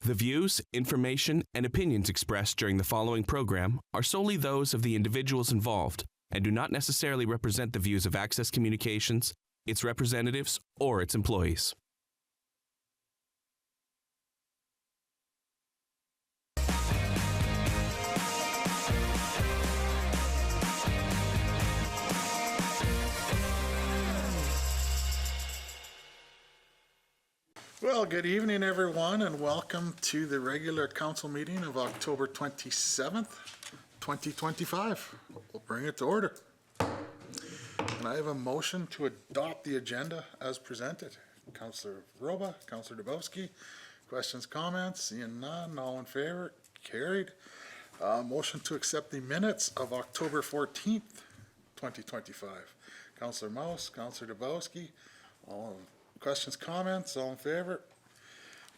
The views, information, and opinions expressed during the following program are solely those of the individuals involved and do not necessarily represent the views of Access Communications, its representatives, or its employees. Well, good evening, everyone, and welcome to the regular council meeting of October 27th, 2025. We'll bring it to order. And I have a motion to adopt the agenda as presented. Councillor Roba, Councillor Dubowski, questions, comments, seeing none, all in favor, carried. Motion to accept the minutes of October 14th, 2025. Councillor Mouse, Councillor Dubowski, all questions, comments, all in favor?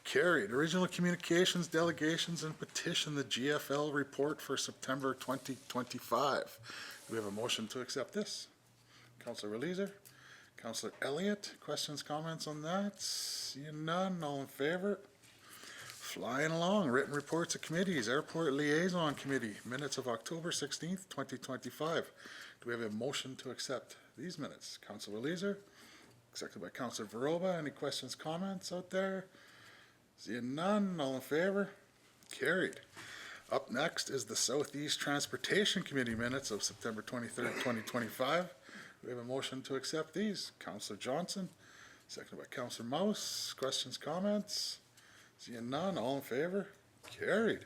Carried. Original communications, delegations, and petition, the GFL report for September 2025. Do we have a motion to accept this? Councillor Reliezer, Councillor Elliott, questions, comments on that? Seeing none, all in favor? Flying along. Written reports of committees, Airport Liaison Committee, minutes of October 16th, 2025. Do we have a motion to accept these minutes? Councillor Reliezer, seconded by Councillor Veroba. Any questions, comments out there? Seeing none, all in favor? Carried. Up next is the Southeast Transportation Committee minutes of September 23rd, 2025. We have a motion to accept these. Councillor Johnson, seconded by Councillor Mouse. Questions, comments? Seeing none, all in favor? Carried.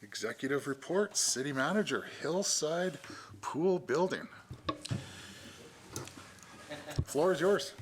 Executive reports, City Manager, Hillside Pool Building. Floor is yours.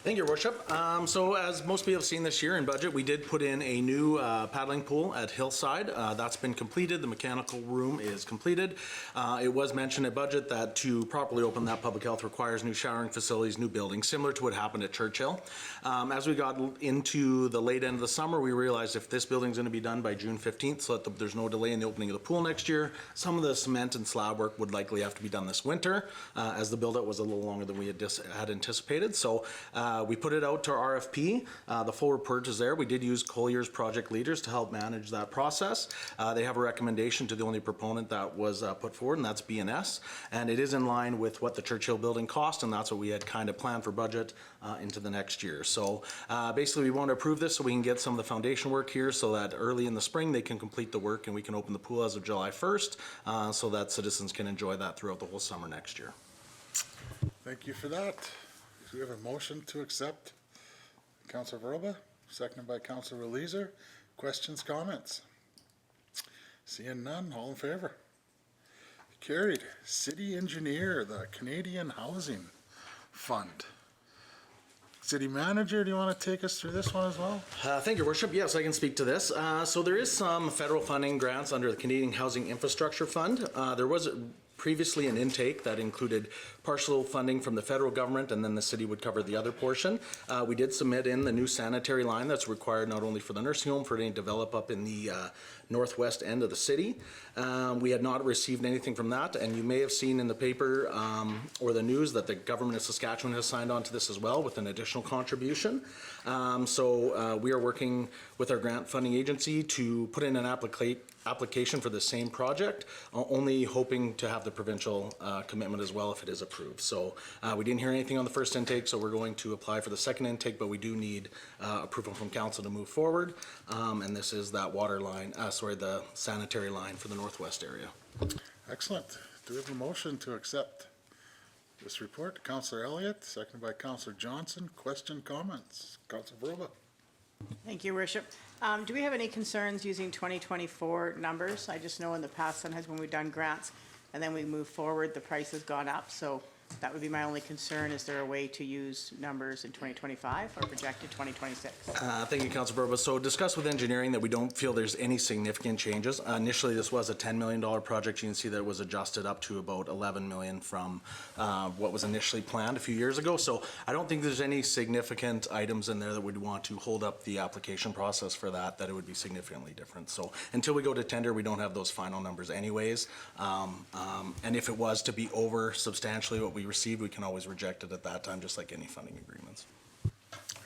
Thank you, Your Worship. So as most people have seen this year in budget, we did put in a new paddling pool at Hillside. That's been completed. The mechanical room is completed. It was mentioned at budget that to properly open that, public health requires new showering facilities, new buildings, similar to what happened at Churchill. As we got into the late end of the summer, we realized if this building is going to be done by June 15th, so that there's no delay in the opening of the pool next year, some of the cement and slab work would likely have to be done this winter, as the build-out was a little longer than we had anticipated. So we put it out to RFP. The full report is there. We did use Collier's project leaders to help manage that process. They have a recommendation to the only proponent that was put forward, and that's BNS. And it is in line with what the Churchill building cost, and that's what we had kind of planned for budget into the next year. So basically we want to approve this so we can get some of the foundation work here so that early in the spring they can complete the work and we can open the pool as of July 1st so that citizens can enjoy that throughout the whole summer next year. Thank you for that. Do we have a motion to accept? Councillor Veroba, seconded by Councillor Reliezer. Questions, comments? Seeing none, all in favor? Carried. City Engineer, the Canadian Housing Fund. City Manager, do you want to take us through this one as well? Thank you, Your Worship. Yes, I can speak to this. So there is some federal funding grants under the Canadian Housing Infrastructure Fund. There was previously an intake that included partial funding from the federal government, and then the city would cover the other portion. We did submit in the new sanitary line that's required not only for the nursing home, for it to develop up in the northwest end of the city. We had not received anything from that, and you may have seen in the paper or the news that the government of Saskatchewan has signed on to this as well with an additional contribution. So we are working with our grant funding agency to put in an application for the same project, only hoping to have the provincial commitment as well if it is approved. So we didn't hear anything on the first intake, so we're going to apply for the second intake, but we do need approval from council to move forward. And this is that water line, the sanitary line for the northwest area. Excellent. Do we have a motion to accept this report? Councillor Elliott, seconded by Councillor Johnson. Question, comments? Councillor Veroba. Thank you, Worship. Do we have any concerns using 2024 numbers? I just know in the past sometimes when we've done grants and then we move forward, the price has gone up. So that would be my only concern. Is there a way to use numbers in 2025 or projected 2026? Thank you, Councillor Burba. So discuss with engineering that we don't feel there's any significant changes. Initially, this was a $10 million project. You can see that it was adjusted up to about $11 million from what was initially planned a few years ago. So I don't think there's any significant items in there that would want to hold up the application process for that it would be significantly different. So until we go to tender, we don't have those final numbers anyways. And if it was to be over substantially what we received, we can always reject it at that time, just like any funding agreements.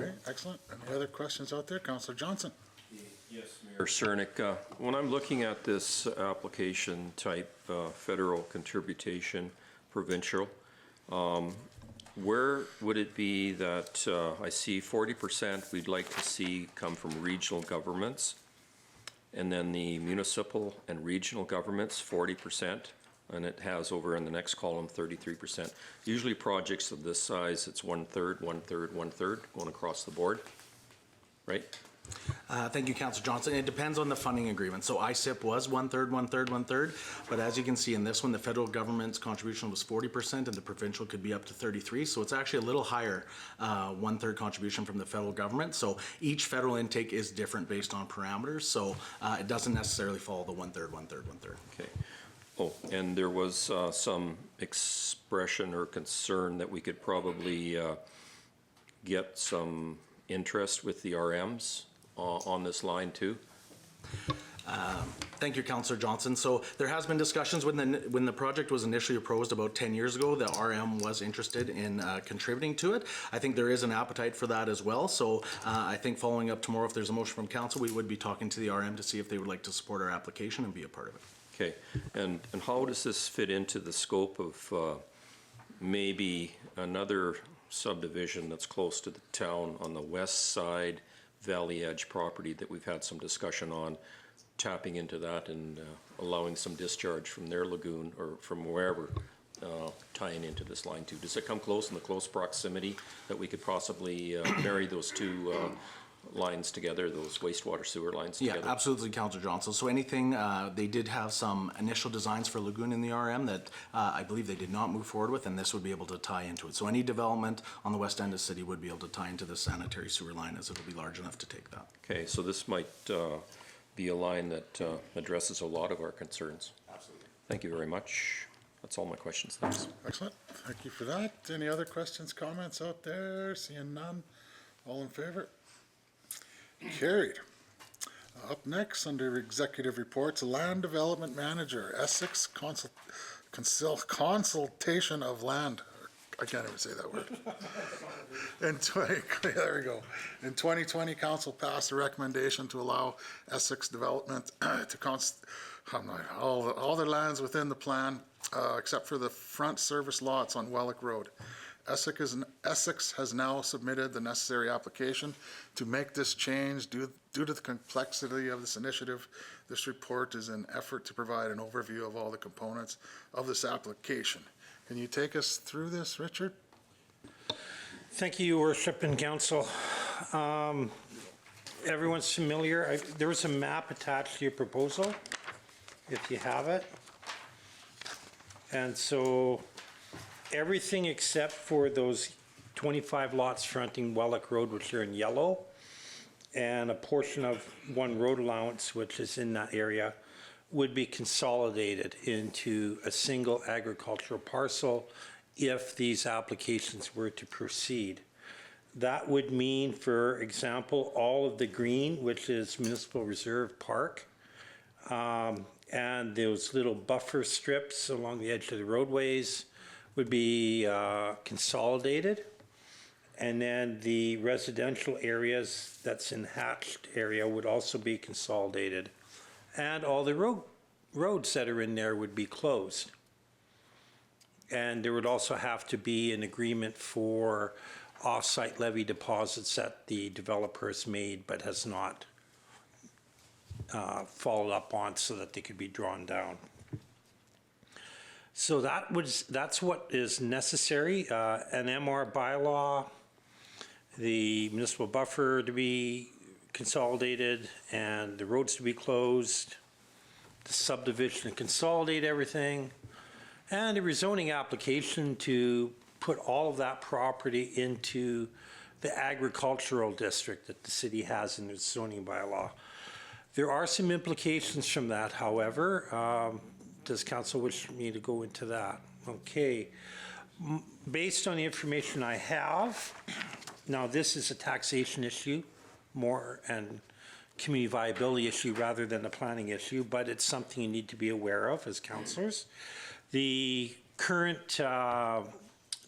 Okay, excellent. Any other questions out there? Councillor Johnson. The Mayor Cernik, when I'm looking at this application type, federal contribution, provincial, where would it be that I see 40% we'd like to see come from regional governments, and then the municipal and regional governments, 40%, and it has over in the next column 33%. Usually projects of this size, it's 1/3, 1/3, 1/3 going across the board, right? Thank you, Councillor Johnson. It depends on the funding agreement. So ISIP was 1/3, 1/3, 1/3, but as you can see in this one, the federal government's contribution was 40% and the provincial could be up to 33. So it's actually a little higher, 1/3 contribution from the federal government. So each federal intake is different based on parameters. So it doesn't necessarily follow the 1/3, 1/3, 1/3. Okay. Oh, and there was some expression or concern that we could probably get some interest with the RMs on this line too. Thank you, Councillor Johnson. So there has been discussions when the project was initially proposed about 10 years ago, the RM was interested in contributing to it. I think there is an appetite for that as well. So I think following up tomorrow, if there's a motion from council, we would be talking to the RM to see if they would like to support our application and be a part of it. Okay, and how does this fit into the scope of maybe another subdivision that's close to the town on the west side, Valley Edge property that we've had some discussion on, tapping into that and allowing some discharge from their lagoon or from wherever, tying into this line too? Does it come close in the close proximity that we could possibly marry those two lines together, those wastewater sewer lines together? Yeah, absolutely, Councillor Johnson. So anything, they did have some initial designs for lagoon in the RM that I believe they did not move forward with, and this would be able to tie into it. So any development on the west end of the city would be able to tie into the sanitary sewer line, as it'll be large enough to take that. Okay, so this might be a line that addresses a lot of our concerns. Absolutely. Thank you very much. That's all my questions. Thanks. Excellent. Thank you for that. Any other questions, comments out there? Seeing none. All in favor? Carried. Up next, under executive reports, Land Development Manager, Essex Consultation of Land. I can't even say that word. There we go. In 2020, council passed a recommendation to allow Essex Development to all their lands within the plan, except for the front service lots on Wellick Road. Essex has now submitted the necessary application to make this change due to the complexity of this initiative. This report is an effort to provide an overview of all the components of this application. Can you take us through this, Richard? Thank you, Your Worship and Council. Everyone's familiar. There was a map attached to your proposal, if you have it. And so everything except for those 25 lots fronting Wellick Road, which are in yellow, and a portion of one road allowance, which is in that area, would be consolidated into a single agricultural parcel if these applications were to proceed. That would mean, for example, all of the green, which is Municipal Reserve Park, and those little buffer strips along the edge of the roadways would be consolidated. And then the residential areas that's in hatched area would also be consolidated. And all the roads that are in there would be closed. And there would also have to be an agreement for off-site levy deposits that the developer has made but has not followed up on so that they could be drawn down. So that's what is necessary, an MR bylaw, the municipal buffer to be consolidated and the roads to be closed, the subdivision to consolidate everything, and a rezoning application to put all of that property into the agricultural district that the city has in its zoning bylaw. There are some implications from that, however. Does council wish me to go into that? Okay. Based on the information I have, now this is a taxation issue more and community viability issue rather than a planning issue, but it's something you need to be aware of as councillors. The current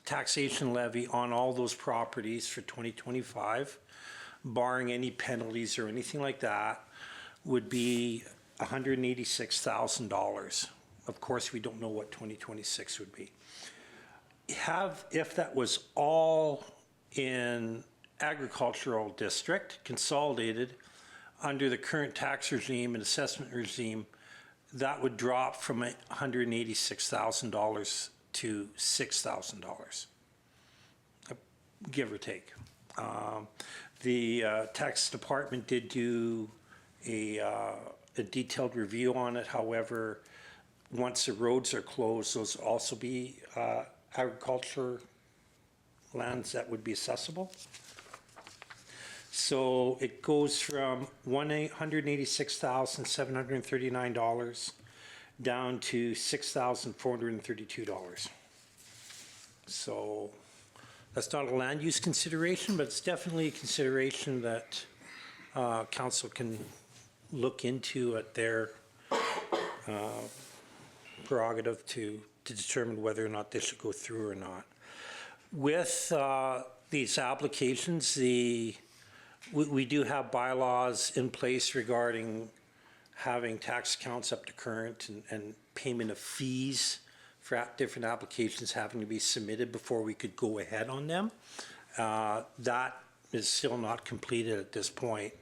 taxation levy on all those properties for 2025, barring any penalties or anything like that, would be $186,000. Of course, we don't know what 2026 would be. If that was all in agricultural district, consolidated, under the current tax regime and assessment regime, that would drop from $186,000 to $6,000, give or take. The tax department did do a detailed review on it. However, once the roads are closed, those will also be agriculture lands that would be accessible. So it goes from $186,739 down to $6,432. So that's not a land use consideration, but it's definitely a consideration that council can look into at their prerogative to determine whether or not they should go through or not. With these applications, we do have bylaws in place regarding having tax accounts up to current and payment of fees for different applications having to be submitted before we could go ahead on them. That is still not completed at this point.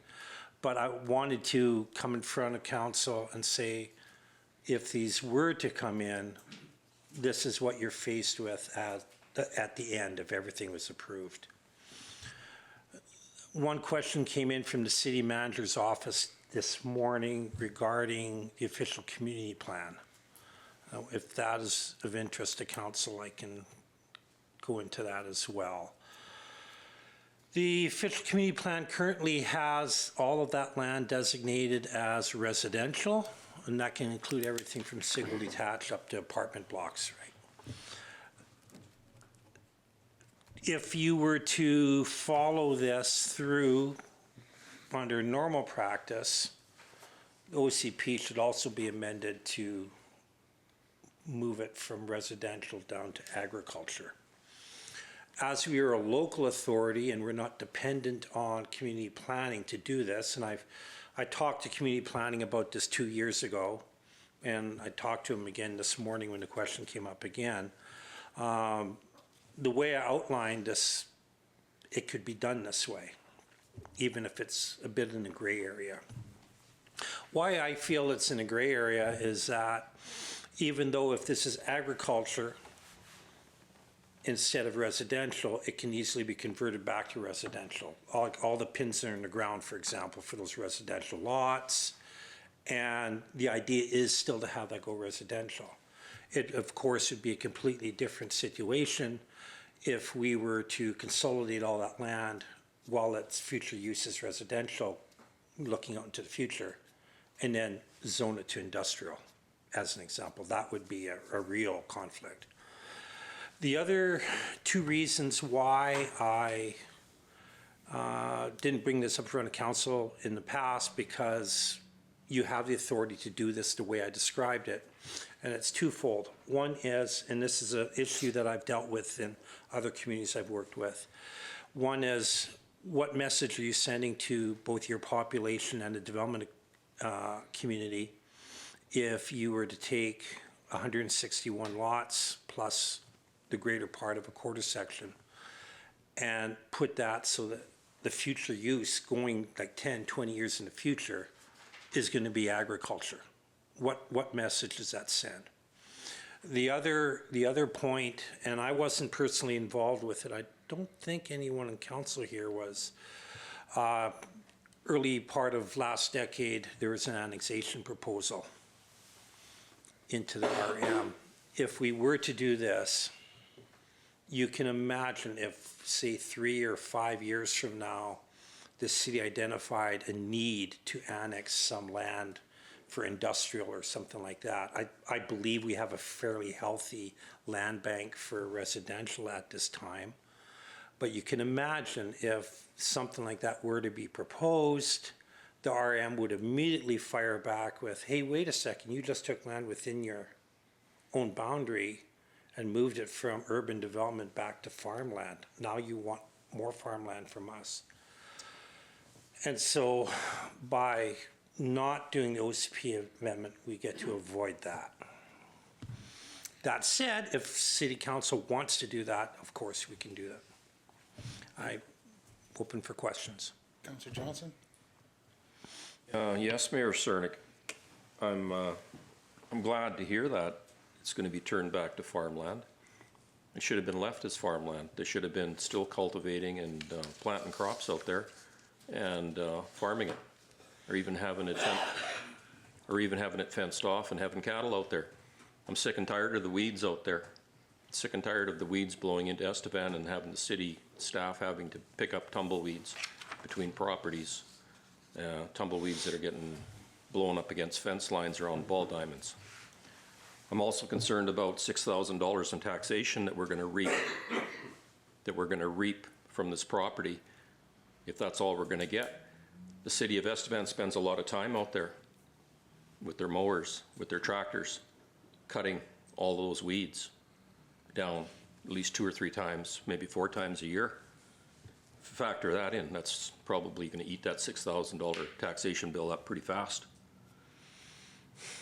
But I wanted to come in front of council and say, if these were to come in, this is what you're faced with at the end if everything was approved. One question came in from the city manager's office this morning regarding the official community plan. If that is of interest to council, I can go into that as well. The official community plan currently has all of that land designated as residential, and that can include everything from single detached up to apartment blocks, right? If you were to follow this through under normal practice, OCP should also be amended to move it from residential down to agriculture. As we are a local authority and we're not dependent on community planning to do this, and I talked to community planning about this 2 years ago, and I talked to them again this morning when the question came up again. The way I outlined this, it could be done this way, even if it's a bit in the gray area. Why I feel it's in a gray area is that even though if this is agriculture instead of residential, it can easily be converted back to residential. All the pins that are in the ground, for example, for those residential lots. And the idea is still to have that go residential. It, of course, would be a completely different situation if we were to consolidate all that land while its future use is residential, looking out into the future, and then zone it to industrial, as an example. That would be a real conflict. The other two reasons why I didn't bring this up in front of council in the past, because you have the authority to do this the way I described it, and it's twofold. One is, and this is an issue that I've dealt with in other communities I've worked with, one is, what message are you sending to both your population and the development community if you were to take 161 lots plus the greater part of a quarter section and put that so that the future use going like 10, 20 years in the future is going to be agriculture? What message does that send? The other point, and I wasn't personally involved with it, I don't think anyone in council here was, early part of last decade, there was an annexation proposal into the RM. If we were to do this, you can imagine if, say, 3 or 5 years from now, the city identified a need to annex some land for industrial or something like that. I believe we have a fairly healthy land bank for residential at this time. But you can imagine if something like that were to be proposed, the RM would immediately fire back with, hey, wait a second, you just took land within your own boundary and moved it from urban development back to farmland. Now you want more farmland from us. And so by not doing the OCP amendment, we get to avoid that. That said, if city council wants to do that, of course we can do that. I'm open for questions. Councillor Johnson? Yes, Mayor Cernick. I'm glad to hear that it's going to be turned back to farmland. It should have been left as farmland. They should have been still cultivating and planting crops out there and farming it, or even having it fenced off and having cattle out there. I'm sick and tired of the weeds out there. Sick and tired of the weeds blowing into Estevan and having the city staff having to pick up tumbleweeds between properties. Tumbleweeds that are getting blown up against fence lines or on ball diamonds. I'm also concerned about $6,000 in taxation that we're going to reap from this property, if that's all we're going to get. The city of Estevan spends a lot of time out there with their mowers, with their tractors, cutting all those weeds down at least 2 or 3 times, maybe 4 times a year. Factor that in, that's probably going to eat that $6,000 taxation bill up pretty fast.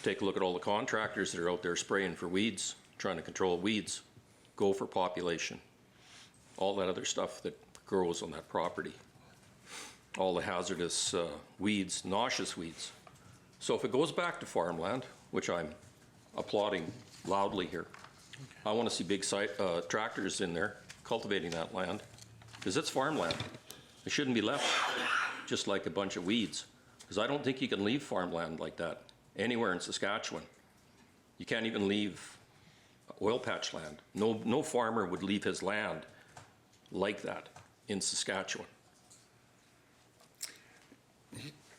Take a look at all the contractors that are out there spraying for weeds, trying to control weeds, gopher population, all that other stuff that grows on that property, all the hazardous weeds, noxious weeds. So if it goes back to farmland, which I'm applauding loudly here, I want to see big tractors in there cultivating that land, because it's farmland. It shouldn't be left just like a bunch of weeds, because I don't think you can leave farmland like that anywhere in Saskatchewan. You can't even leave oil patch land. No farmer would leave his land like that in Saskatchewan.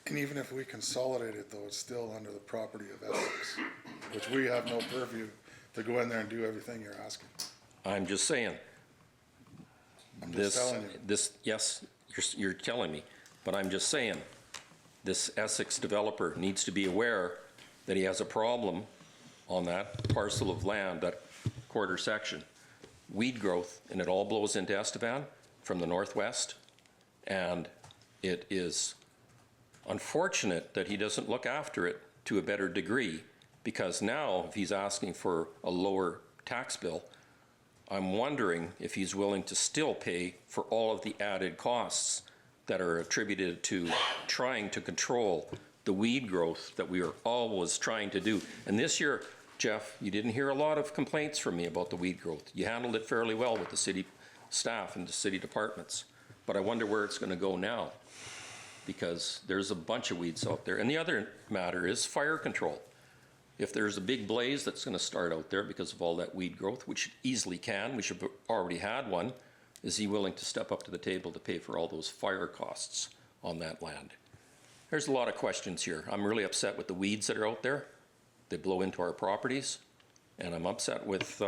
And even if we consolidate it, though, it's still under the property of Essex, which we have no purview to go in there and do everything you're asking. I'm just saying. I'm just telling you. Yes, you're telling me, but I'm just saying, this Essex developer needs to be aware that he has a problem on that parcel of land, that quarter section. Weed growth, and it all blows into Estevan from the northwest, and it is unfortunate that he doesn't look after it to a better degree, because now if he's asking for a lower tax bill, I'm wondering if he's willing to still pay for all of the added costs that are attributed to trying to control the weed growth that we are always trying to do. And this year, Jeff, you didn't hear a lot of complaints from me about the weed growth. You handled it fairly well with the city staff and the city departments. But I wonder where it's going to go now, because there's a bunch of weeds out there. And the other matter is fire control. If there's a big blaze that's going to start out there because of all that weed growth, which easily can, we should have already had one, is he willing to step up to the table to pay for all those fire costs on that land? There's a lot of questions here. I'm really upset with the weeds that are out there. They blow into our properties, and I'm upset with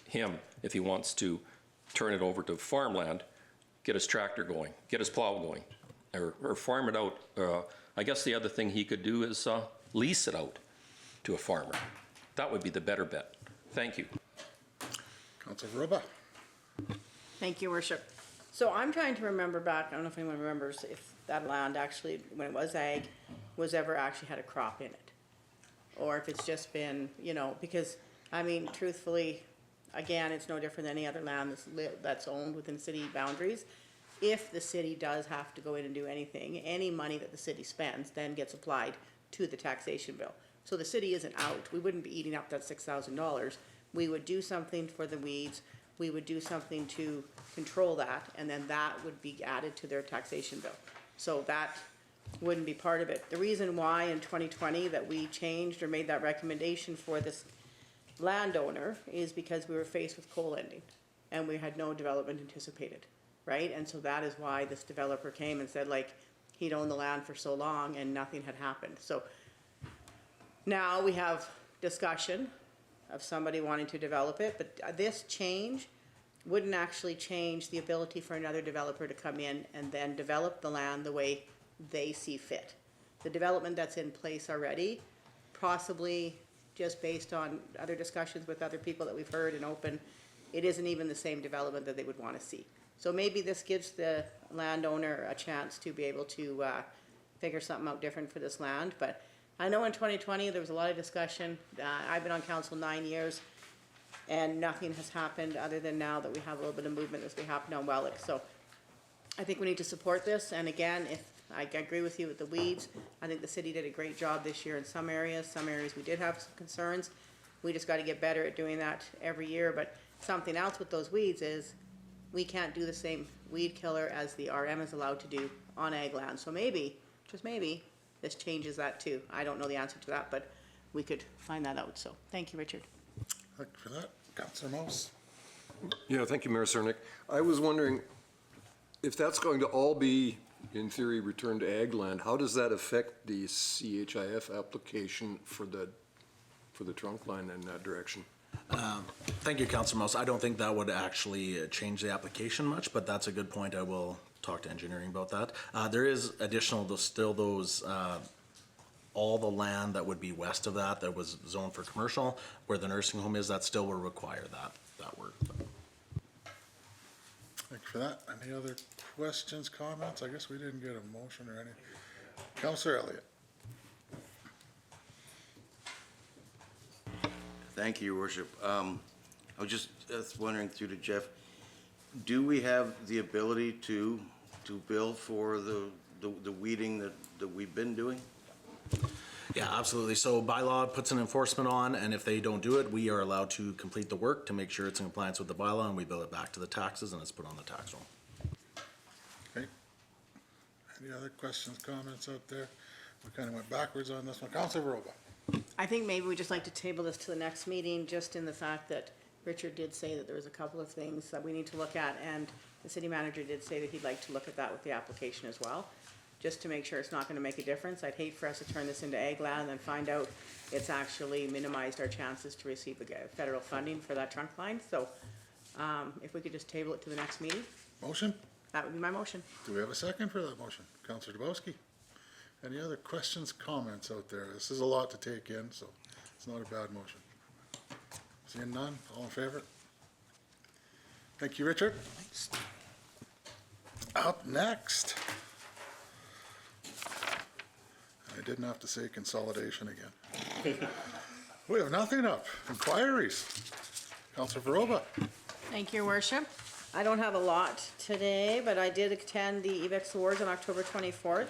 him if he wants to turn it over to farmland, get his tractor going, get his plow going, or farm it out. I guess the other thing he could do is lease it out to a farmer. That would be the better bet. Thank you. Councillor Roba? Thank you, Worship. So I'm trying to remember back, I don't know if anyone remembers if that land actually, when it was ag, was ever actually had a crop in it. Or if it's just been, you know, because, I mean, truthfully, again, it's no different than any other land that's owned within city boundaries. If the city does have to go in and do anything, any money that the city spends then gets applied to the taxation bill. So the city isn't out. We wouldn't be eating up that $6,000. We would do something for the weeds. We would do something to control that, and then that would be added to their taxation bill. So that wouldn't be part of it. The reason why in 2020 that we changed or made that recommendation for this landowner is because we were faced with coal ending, and we had no development anticipated, right? And so that is why this developer came and said, like, he'd owned the land for so long and nothing had happened. So now we have discussion of somebody wanting to develop it, but this change wouldn't actually change the ability for another developer to come in and then develop the land the way they see fit. The development that's in place already, possibly just based on other discussions with other people that we've heard in open, it isn't even the same development that they would want to see. So maybe this gives the landowner a chance to be able to figure something out different for this land. But I know in 2020, there was a lot of discussion. I've been on council 9 years, and nothing has happened other than now that we have a little bit of movement as we happened on Wellick. So I think we need to support this, and again, if I agree with you with the weeds, I think the city did a great job this year in some areas. Some areas we did have some concerns. We just gotta get better at doing that every year, but something else with those weeds is we can't do the same weed killer as the RM is allowed to do on ag land. So maybe, just maybe, this changes that too. I don't know the answer to that, but we could find that out, so thank you, Richard. Thank you for that. Councillor Mouse? Yeah, thank you, Mayor Cernick. I was wondering if that's going to all be, in theory, returned to ag land, how does that affect the CHIF application for the trunk line in that direction? Thank you, Councillor Mouse. I don't think that would actually change the application much, but that's a good point. I will talk to engineering about that. There is additional, still those, all the land that would be west of that was zoned for commercial, where the nursing home is, that still will require that work. Thank you for that. Any other questions, comments? I guess we didn't get a motion or anything. Councillor Elliott? Thank you, Your Worship. I was just wondering through to Jeff, do we have the ability to bill for the weeding that we've been doing? Yeah, absolutely. So bylaw puts an enforcement on, and if they don't do it, we are allowed to complete the work to make sure it's in compliance with the bylaw, and we bill it back to the taxes, and it's put on the tax roll. Okay. Any other questions, comments out there? We kind of went backwards on this one. Councillor Verova? I think maybe we'd just like to table this to the next meeting, just in the fact that Richard did say that there was a couple of things that we need to look at, and the city manager did say that he'd like to look at that with the application as well, just to make sure it's not gonna make a difference. I'd hate for us to turn this into ag land and then find out it's actually minimized our chances to receive federal funding for that trunk line. So, if we could just table it to the next meeting, Motion? that would be my motion. Do we have a second for that motion? Councillor Dubowski? Any other questions, comments out there? This is a lot to take in, so it's not a bad motion. Seeing none, all in favor? Thank you, Richard. Up next. I didn't have to say consolidation again. We have nothing up. Inquiries. Councillor Verova? Thank you, Your Worship. I don't have a lot today, but I did attend the EVEX Awards on October 24th,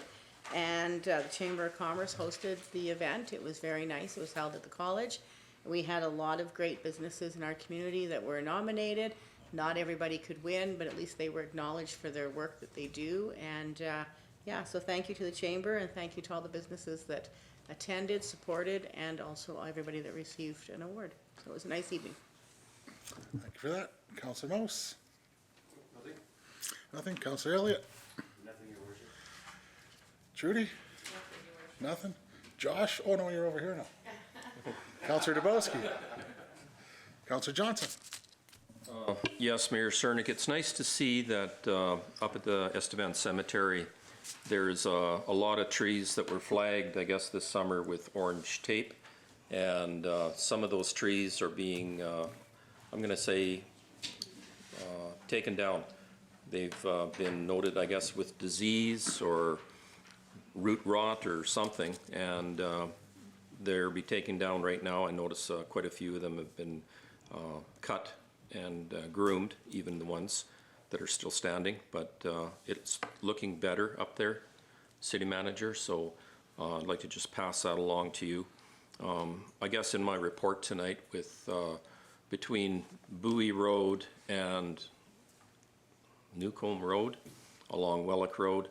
and the Chamber of Commerce hosted the event. It was very nice. It was held at the college. We had a lot of great businesses in our community that were nominated. Not everybody could win, but at least they were acknowledged for their work that they do. And yeah, so thank you to the Chamber, and thank you to all the businesses that attended, supported, and also everybody that received an award. So it was a nice evening. Thank you for that. Councillor Mouse? Nothing. Nothing. Councillor Elliott? Nothing, Your Worship. Trudy? Nothing? Josh? Oh, no, you're over here now. Councillor Dubowski? Councillor Johnson? Yes, Mayor Cernick, it's nice to see that up at the Estevan Cemetery, there's a lot of trees that were flagged, I guess, this summer with orange tape. And some of those trees are being, I'm going to say, taken down. They've been noted, I guess, with disease or root rot or something, and they're be taken down right now. I notice quite a few of them have been cut and groomed, even the ones that are still standing, but it's looking better up there, City Manager, so I'd like to just pass that along to you. I guess in my report tonight with between Bowie Road and Newcomb Road, along Wellick Road,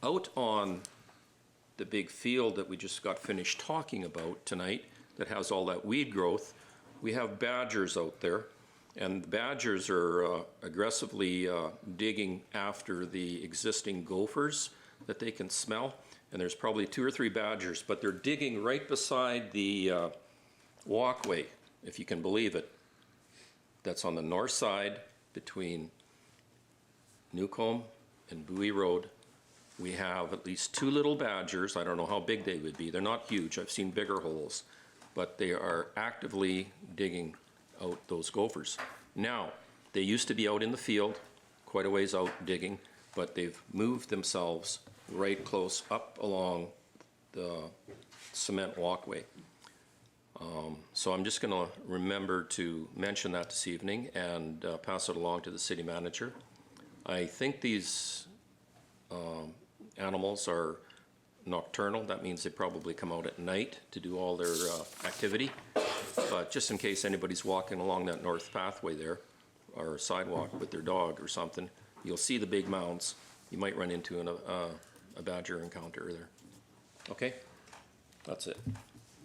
out on the big field that we just got finished talking about tonight that has all that weed growth, we have badgers out there, and the badgers are aggressively digging after the existing gophers that they can smell, and there's probably 2 or 3 badgers, but they're digging right beside the walkway, if you can believe it. That's on the north side between Newcomb and Bowie Road. We have at least 2 little badgers. I don't know how big they would be. They're not huge. I've seen bigger holes, but they are actively digging out those gophers. Now, they used to be out in the field, quite a ways out digging, but they've moved themselves right close up along the cement walkway. So I'm just going to remember to mention that this evening and pass it along to the city manager. I think these animals are nocturnal. That means they probably come out at night to do all their activity. But just in case anybody's walking along that north pathway there, or sidewalk with their dog or something, you'll see the big mounds. You might run into a badger encounter there. Okay? That's it.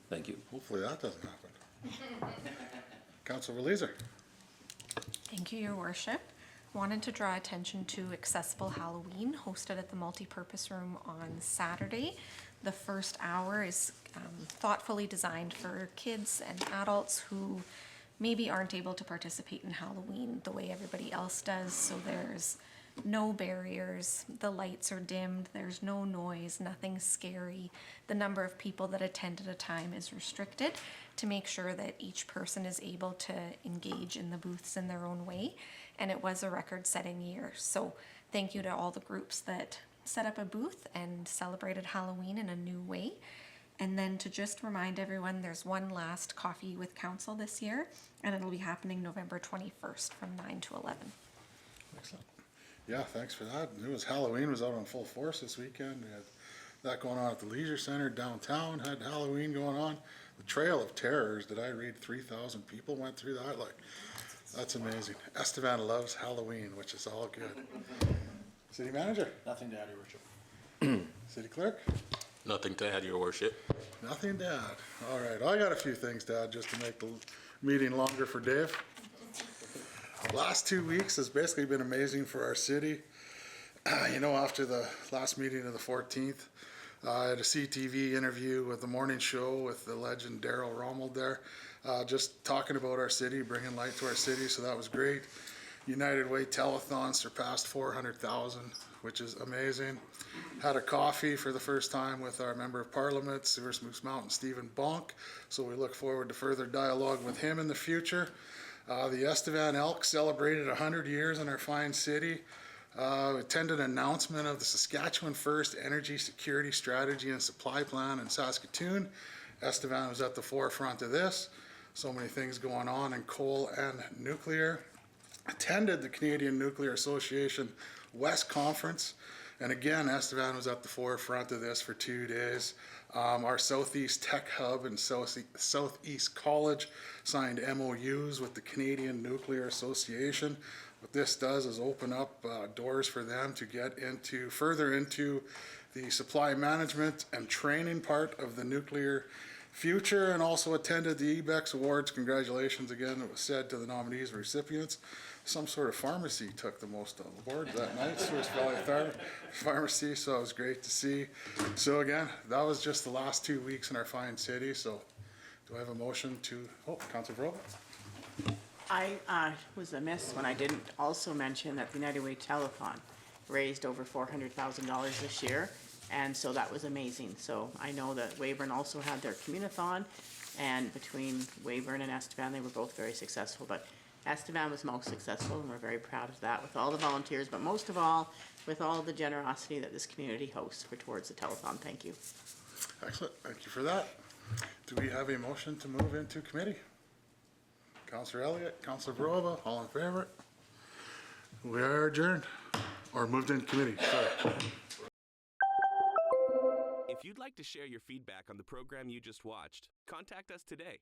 Thank you. Hopefully that doesn't happen. Councilor Leeser. Thank you, Your Worship. Wanted to draw attention to Accessible Halloween hosted at the Multipurpose Room on Saturday. The first hour is thoughtfully designed for kids and adults who maybe aren't able to participate in Halloween the way everybody else does. So there's no barriers, the lights are dimmed, there's no noise, nothing scary. The number of people that attend at a time is restricted to make sure that each person is able to engage in the booths in their own way. And it was a record-setting year. So thank you to all the groups that set up a booth and celebrated Halloween in a new way. And then to just remind everyone, there's one last Coffee with Council this year, and it'll be happening November 21st from 9 to 11. Excellent. Yeah, thanks for that. It was Halloween was out on full force this weekend. We had that going on at the Leisure Center downtown, had Halloween going on. The Trail of Terrors, did I read 3,000 people went through that? Like, that's amazing. Estevan loves Halloween, which is all good. City Manager? Nothing to add, Your Worship. City Clerk? Nothing to add, Your Worship. Nothing to add. All right, I got a few things to add just to make the meeting longer for Dave. Last 2 weeks has basically been amazing for our city. You know, after the last meeting of the 14th, I had a CTV interview with the morning show with the legend Daryl Rommel there, just talking about our city, bringing light to our city, so that was great. United Way Telethon surpassed 400,000, which is amazing. Had a coffee for the first time with our Member of Parliament, Sears Moose Mountain, Stephen Bonk, so we look forward to further dialogue with him in the future. The Estevan Elk celebrated 100 years in our fine city. Attended an announcement of the Saskatchewan First Energy Security Strategy and Supply Plan in Saskatoon. Estevan was at the forefront of this. So many things going on in coal and nuclear. Attended the Canadian Nuclear Association West Conference. And again, Estevan was at the forefront of this for 2 days. Our Southeast Tech Hub and Southeast College signed MOUs with the Canadian Nuclear Association. What this does is open up doors for them to get into further into the supply management and training part of the nuclear future, and also attended the EBEX Awards. Congratulations again, it was said to the nominees and recipients. Some sort of pharmacy took the most awards that night, Swiss Valley Pharmacy, so it was great to see. So again, that was just the last 2 weeks in our fine city, so do I have a motion to, Councilor Verhoeven? I was amiss when I didn't also mention that the United Way Telethon raised over $400,000 this year, and so that was amazing. So I know that Weyburn also had their communathon, and between Weyburn and Estevan, they were both very successful, but Estevan was most successful, and we're very proud of that with all the volunteers, but most of all, with all the generosity that this community hosts for towards the telethon. Thank you. Excellent, thank you for that. Do we have a motion to move into committee? Councilor Elliott, Councilor Verhoeven, all in favor? We are adjourned, or moved into committee, sorry. If you'd like to share your feedback on the program you just watched, contact us today